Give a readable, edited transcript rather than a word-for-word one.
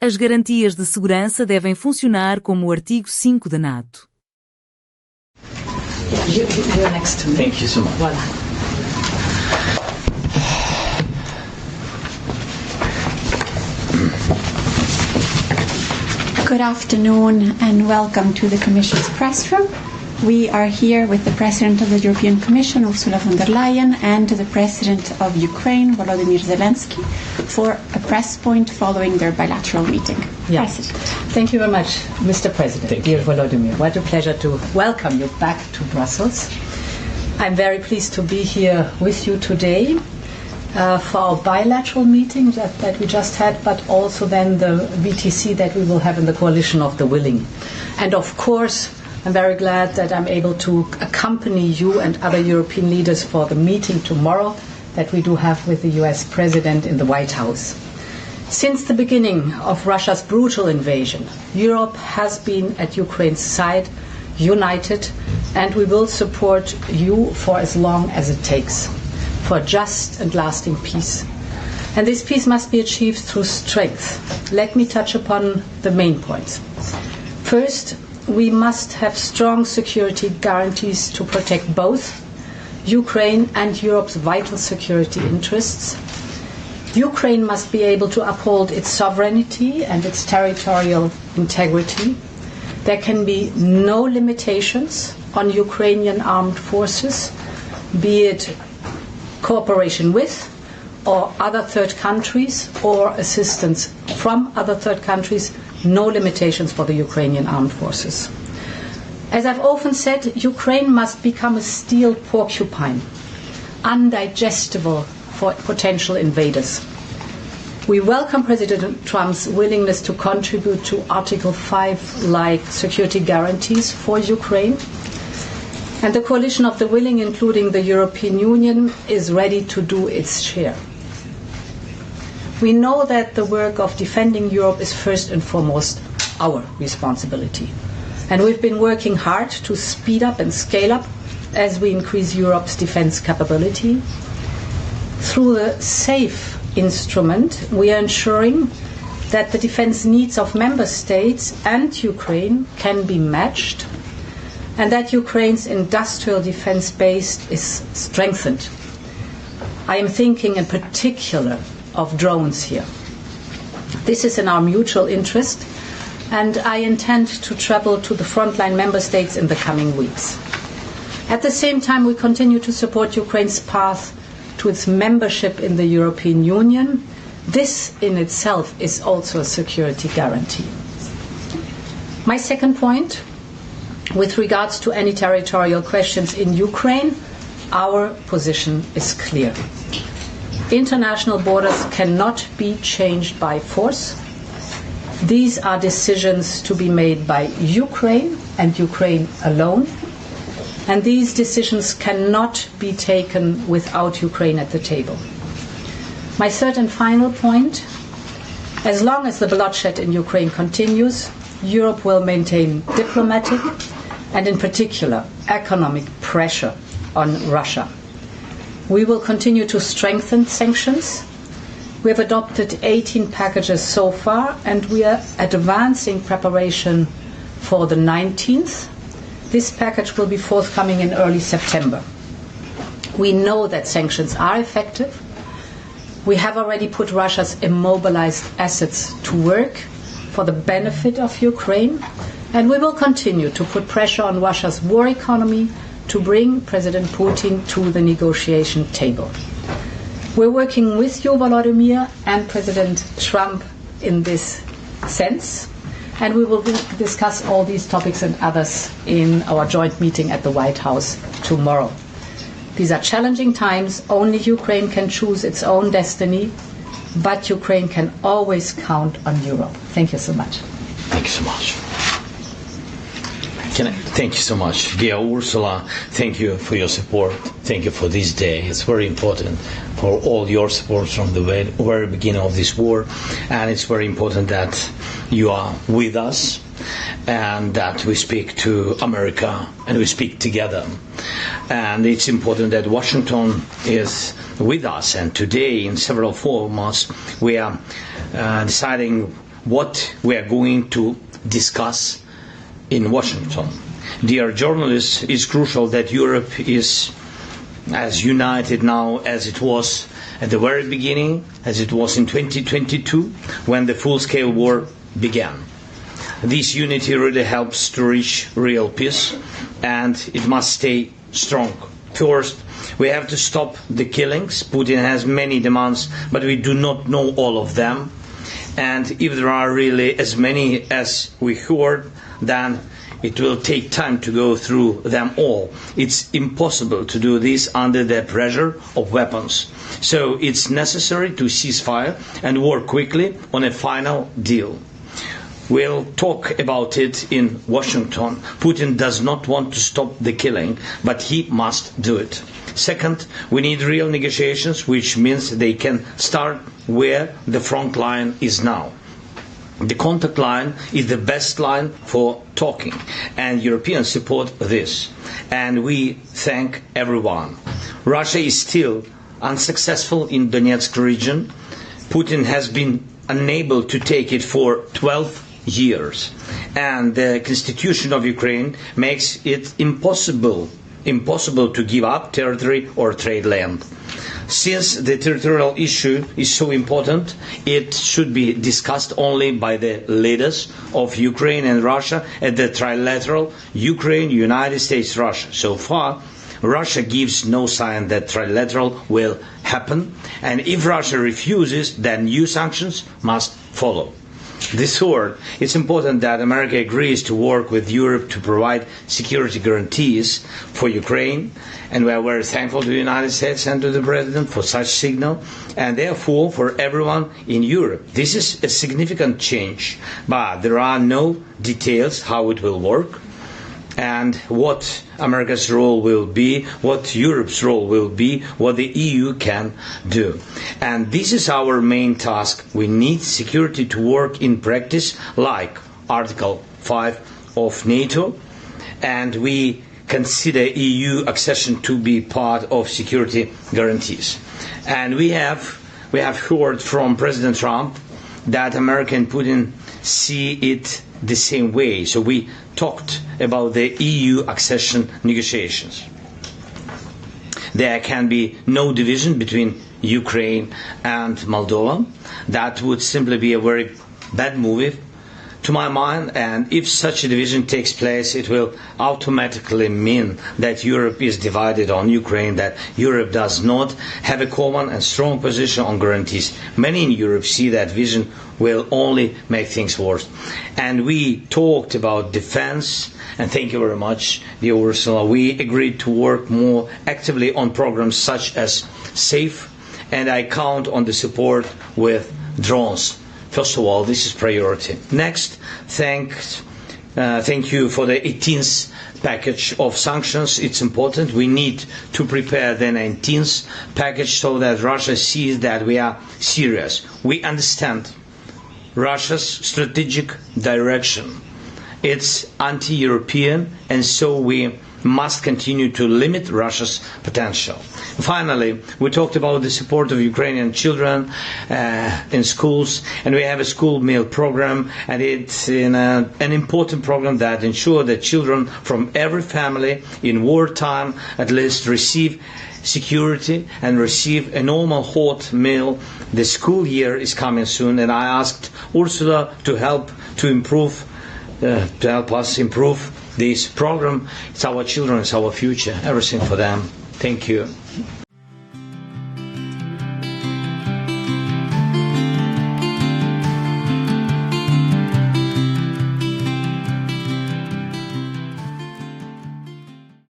As garantias de segurança devem funcionar como o Artigo 5 da NATO. You're next to me. Thank you so much. Voilà. Good afternoon and welcome to the Commission's press room. We are here with the President of the European Commission, Ursula von der Leyen, and the President of Ukraine, Volodymyr Zelensky, for a press point following their bilateral meeting. Yeah. President. Thank you very much, Mr. President. Thank Dear you. Volodymyr, what a pleasure to welcome you back to Brussels. I'm very pleased to be here with you today for our bilateral meeting that we just had, but also then the VTC that we will have in the Coalition of the Willing. And of course, I'm very glad that I'm able to accompany you and other European leaders for the meeting tomorrow that we do have with the US President in the White House. Since the beginning of Russia's brutal invasion, Europe has been at Ukraine's side, united, and we will support you for as long as it takes, for just and lasting peace. And this peace must be achieved through strength. Let me touch upon the main points. First, we must have strong security guarantees to protect both Ukraine and Europe's vital security interests. Ukraine must be able to uphold its sovereignty and its territorial integrity. There can be no limitations on Ukrainian armed forces, be it cooperation with or other third countries or assistance from other third countries, no limitations for the Ukrainian armed forces. As I've often said, Ukraine must become a steel porcupine, undigestible for potential invaders. We welcome President Trump's willingness to contribute to Article 5-like security guarantees for Ukraine. And the Coalition of the Willing, including the European Union, is ready to do its share. We know that the work of defending Europe is first and foremost our responsibility. And we've been working hard to speed up and scale up as we increase Europe's defense capability. Through the SAFE instrument, we are ensuring that the defense needs of member states and Ukraine can be matched, and that Ukraine's industrial defense base is strengthened. I am thinking in particular of drones here. This is in our mutual interest, and I intend to travel to the frontline member states in the coming weeks. At the same time, we continue to support Ukraine's path to its membership in the European Union. This in itself is also a security guarantee. My second point, with regards to any territorial questions in Ukraine, our position is clear. International borders cannot be changed by force. These are decisions to be made by Ukraine and Ukraine alone. And these decisions cannot be taken without Ukraine at the table. My third and final point, as long as the bloodshed in Ukraine continues, Europe will maintain diplomatic and in particular economic pressure on Russia. We will continue to strengthen sanctions. We have adopted 18 packages so far, and we are advancing preparation for the 19th. This package will be forthcoming in early September. We know that sanctions are effective. We have already put Russia's immobilized assets to work for the benefit of Ukraine, and we will continue to put pressure on Russia's war economy to bring President Putin to the negotiation table. We're working with you, Volodymyr, and President Trump in this sense, and we will discuss all these topics and others in our joint meeting at the White House tomorrow. These are challenging times. Only Ukraine can choose its own destiny, but Ukraine can always count on Europe. Thank you so much. Thank you so much. Thank you so much, dear Ursula. Thank you for your support. Thank you for this day. It's very important for all your support from the very beginning of this war, and it's very important that you are with us and that we speak to America and we speak together. And it's important that Washington is with us, and today in several formats we are deciding what we are going to discuss in Washington. Dear journalists, it's crucial that Europe is as united now as it was at the very beginning, as it was in 2022, when the full-scale war began. This unity really helps to reach real peace, and it must stay strong. First, we have to stop the killings. Putin has many demands, but we do not know all of them. And if there are really as many as we heard, then it will take time to go through them all. It's impossible to do this under the pressure of weapons. So it's necessary to cease fire and work quickly on a final deal. We'll talk about it in Washington. Putin does not want to stop the killing, but he must do it. Second, we need real negotiations, which means they can start where the front line is now. The contact line is the best line for talking, and Europeans support this. And we thank everyone. Russia is still unsuccessful in Donetsk region. Putin has been unable to take it for 12 years, and the constitution of Ukraine makes it impossible to give up territory or trade land. Since the territorial issue is so important, it should be discussed only by the leaders of Ukraine and Russia at the trilateral Ukraine, United States, Russia. So far, Russia gives no sign that trilateral will happen, and if Russia refuses, then new sanctions must follow. Third, it's important that America agrees to work with Europe to provide security guarantees for Ukraine, and we are very thankful to the United States and to the President for such signal, and therefore for everyone in Europe. This is a significant change, but there are no details how it will work, and what America's role will be, what Europe's role will be, what the EU can do. And this is our main task. We need security to work in practice, like Article 5 of NATO, and we consider EU accession to be part of security guarantees. And we have heard from President Trump that America and Putin see it the same way. So we talked about the EU accession negotiations. There can be no division between Ukraine and Moldova. That would simply be a very bad move to my mind, and if such a division takes place, it will automatically mean that Europe is divided on Ukraine, that Europe does not have a common and strong position on guarantees. Many in Europe see that vision will only make things worse. And we talked about defense, and thank you very much, dear Ursula. We agreed to work more actively on programs such as SAFE, and I count on the support with drones. First of all, this is priority. Next, thank you for the 18th package of sanctions. It's important. We need to prepare the 19th package so that Russia sees that we are serious. We understand Russia's strategic direction. It's anti-European, and so we must continue to limit Russia's potential. Finally, we talked about the support of Ukrainian children in schools, and we have a school meal program, and it's an important program that ensures that children from every family in wartime at least receive security and receive a normal hot meal. The school year is coming soon, and I asked Ursula to help us improve this program. It's our children, it's our future, everything for them. Thank you.